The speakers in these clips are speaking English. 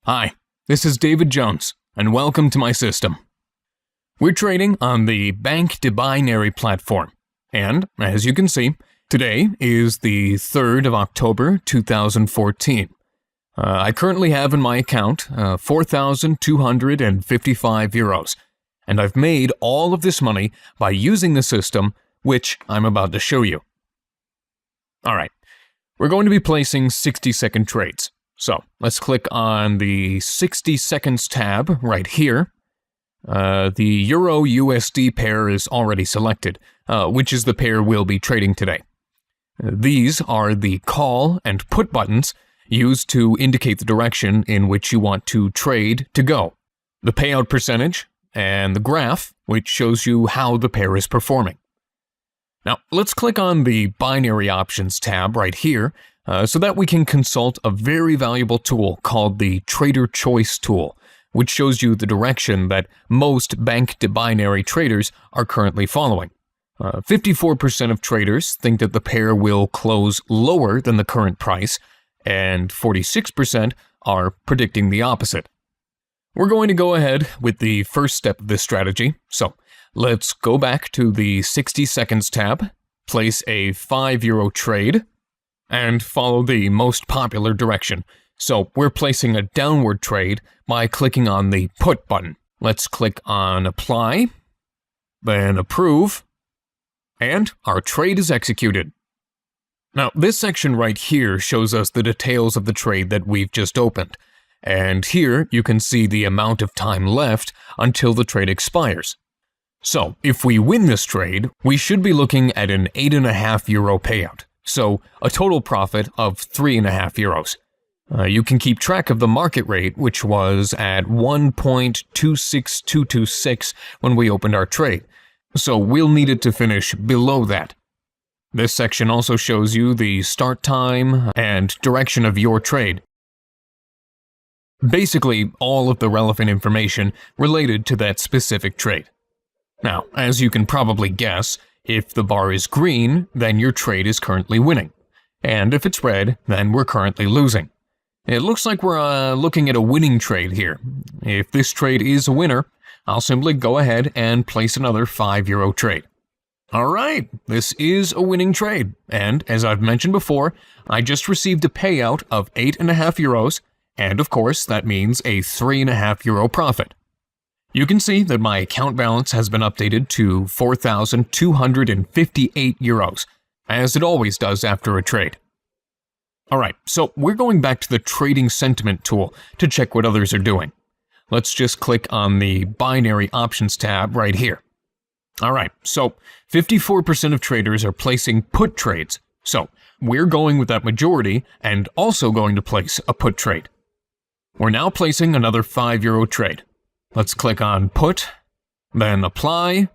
Hi, this is David Jones, and welcome to my system. We're trading on the Bank de Binary platform, and as you can see, today is the 3rd of October 2014. I currently have in my account 4,255 euros, and I've made all of this money by using the system, which I'm about to show you. Alright, we're going to be placing 60-second trades. So let's click on the 60 seconds tab right here. The Euro USD pair is already selected, which is the pair we'll be trading today. These are the call and put buttons used to indicate the direction in which you want to trade to go, the payout percentage, and the graph, which shows you how the pair is performing. Now, let's click on the binary options tab right here so that we can consult a very valuable tool called the Trader Choice tool, which shows you the direction that most Bank de Binary traders are currently following. 54% of traders think that the pair will close lower than the current price, and 46% are predicting the opposite. We're going to go ahead with the first step of this strategy, so let's go back to the 60 seconds tab, place a €5 trade, and follow the most popular direction. So we're placing a downward trade by clicking on the put button. Let's click on apply, then approve, and our trade is executed. Now, this section right here shows us the details of the trade that we've just opened, and here you can see the amount of time left until the trade expires. So, if we win this trade, we should be looking at an €8.5 payout, so a total profit of €3.5. You can keep track of the market rate, which was at 1.26226 when we opened our trade, so we'll need it to finish below that. This section also shows you the start time and direction of your trade. Basically, all of the relevant information related to that specific trade. Now, as you can probably guess, if the bar is green, then your trade is currently winning. And if it's red, then we're currently losing. It looks like we're looking at a winning trade here. If this trade is a winner, I'll simply go ahead and place another €5 trade. Alright, this is a winning trade, and as I've mentioned before, I just received a payout of €8.5, and of course that means a €3.5 profit. You can see that my account balance has been updated to 4,258 euros, as it always does after a trade. Alright, so we're going back to the Trading Sentiment tool to check what others are doing. Let's just click on the Binary Options tab right here. Alright, so 54% of traders are placing put trades, so we're going with that majority and also going to place a put trade. We're now placing another €5 trade. Let's click on put, then apply,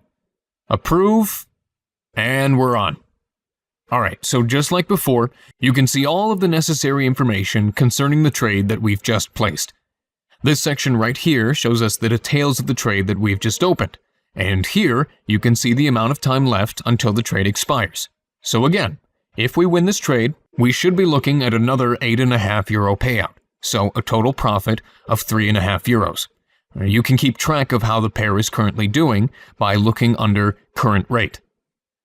approve, and we're on. Alright, so just like before, you can see all of the necessary information concerning the trade that we've just placed. This section right here shows us the details of the trade that we've just opened. And here, you can see the amount of time left until the trade expires. So again, if we win this trade, we should be looking at another €8.5 payout, so a total profit of €3.5. You can keep track of how the pair is currently doing by looking under current rate.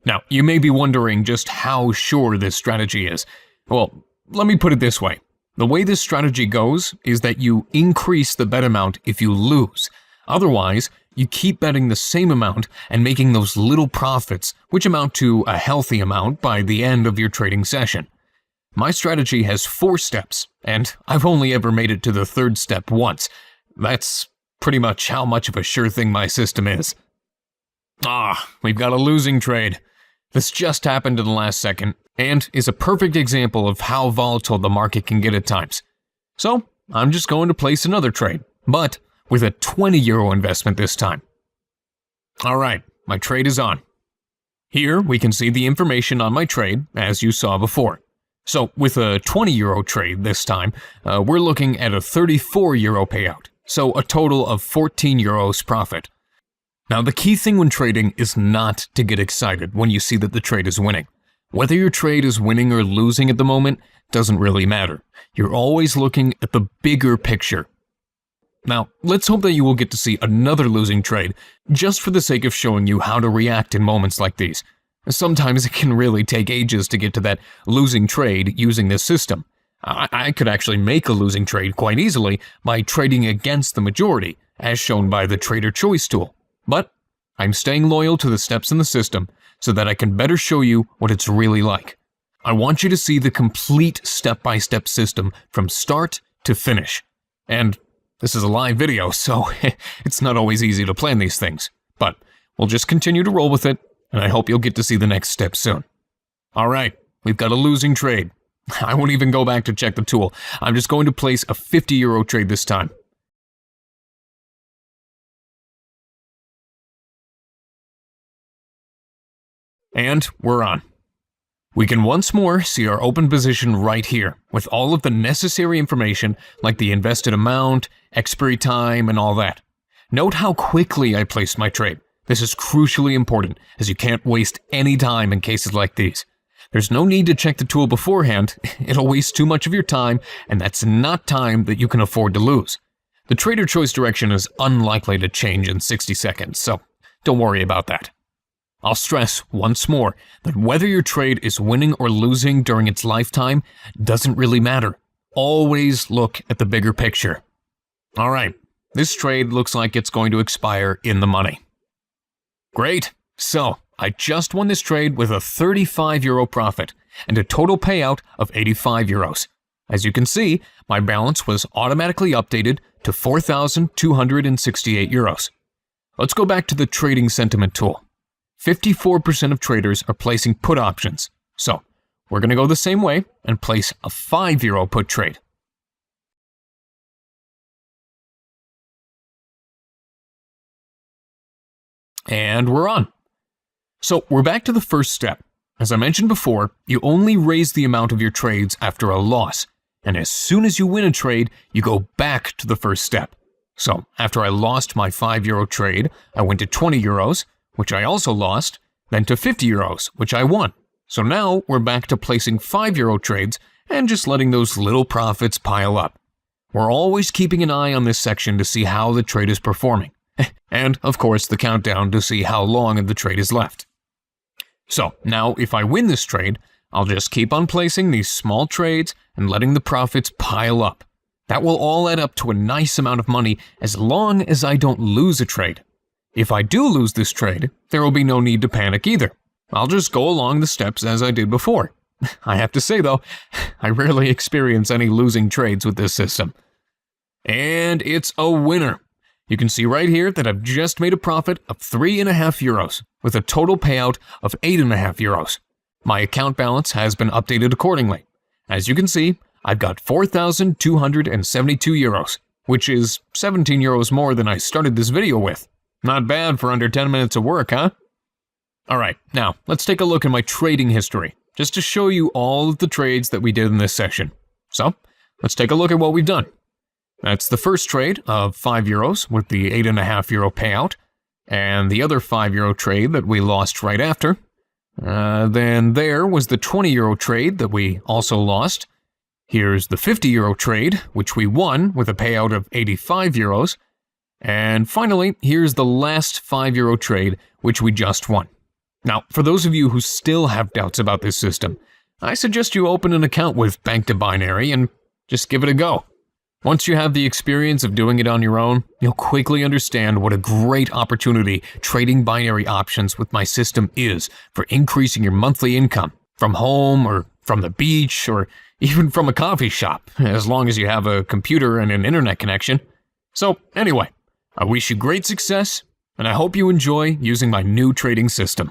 Now, you may be wondering just how sure this strategy is. Well, let me put it this way. The way this strategy goes is that you increase the bet amount if you lose. Otherwise, you keep betting the same amount and making those little profits, which amount to a healthy amount by the end of your trading session. My strategy has 4 steps, and I've only ever made it to the 3rd step once. That's pretty much how much of a sure thing my system is. We've got a losing trade. This just happened in the last second, and is a perfect example of how volatile the market can get at times. So, I'm just going to place another trade, but with a €20 investment this time. Alright, my trade is on. Here we can see the information on my trade, as you saw before. So with a €20 trade this time, we're looking at a €34 payout, so a total of €14 profit. Now the key thing when trading is not to get excited when you see that the trade is winning. Whether your trade is winning or losing at the moment doesn't really matter. You're always looking at the bigger picture. Now, let's hope that you will get to see another losing trade, just for the sake of showing you how to react in moments like these. Sometimes it can really take ages to get to that losing trade using this system. I could actually make a losing trade quite easily by trading against the majority, as shown by the Trader Choice tool. But I'm staying loyal to the steps in the system so that I can better show you what it's really like. I want you to see the complete step-by-step system from start to finish. And this is a live video, so it's not always easy to plan these things. But we'll just continue to roll with it, and I hope you'll get to see the next step soon. Alright, we've got a losing trade. I won't even go back to check the tool. I'm just going to place a €50 trade this time. And we're on. We can once more see our open position right here, with all of the necessary information like the invested amount, expiry time, and all that. Note how quickly I placed my trade. This is crucially important, as you can't waste any time in cases like these. There's no need to check the tool beforehand, it'll waste too much of your time, and that's not time that you can afford to lose. The Trader Choice direction is unlikely to change in 60 seconds, so don't worry about that. I'll stress once more that whether your trade is winning or losing during its lifetime doesn't really matter. Always look at the bigger picture. Alright, this trade looks like it's going to expire in the money. Great, so I just won this trade with a €35 profit and a total payout of €85. As you can see, my balance was automatically updated to €4,268. Let's go back to the trading sentiment tool. 54% of traders are placing put options, so we're going to go the same way and place a €5 put trade. And we're on. So we're back to the first step. As I mentioned before, you only raise the amount of your trades after a loss, and as soon as you win a trade, you go back to the first step. So after I lost my €5 trade, I went to €20, which I also lost, then to €50, which I won. So now we're back to placing €5 trades and just letting those little profits pile up. We're always keeping an eye on this section to see how the trade is performing. And, of course, the countdown to see how long the trade is left. So, now if I win this trade, I'll just keep on placing these small trades and letting the profits pile up. That will all add up to a nice amount of money as long as I don't lose a trade. If I do lose this trade, there will be no need to panic either. I'll just go along the steps as I did before. I have to say though, I rarely experience any losing trades with this system. And it's a winner. You can see right here that I've just made a profit of €3.50 with a total payout of €8.50. My account balance has been updated accordingly. As you can see, I've got €4,272, which is €17 more than I started this video with. Not bad for under 10 minutes of work, huh? Alright, now let's take a look at my trading history, just to show you all of the trades that we did in this session. So, let's take a look at what we've done. That's the first trade of €5 with the €8.50 payout, and the other €5 trade that we lost right after. Then there was the €20 trade that we also lost. Here's the €50 trade, which we won with a payout of €85. And finally, here's the last €5 trade, which we just won. Now, for those of you who still have doubts about this system, I suggest you open an account with Bank to Binary and just give it a go. Once you have the experience of doing it on your own, you'll quickly understand what a great opportunity trading binary options with my system is for increasing your monthly income from home or from the beach or even from a coffee shop, as long as you have a computer and an internet connection. So anyway, I wish you great success, and I hope you enjoy using my new trading system.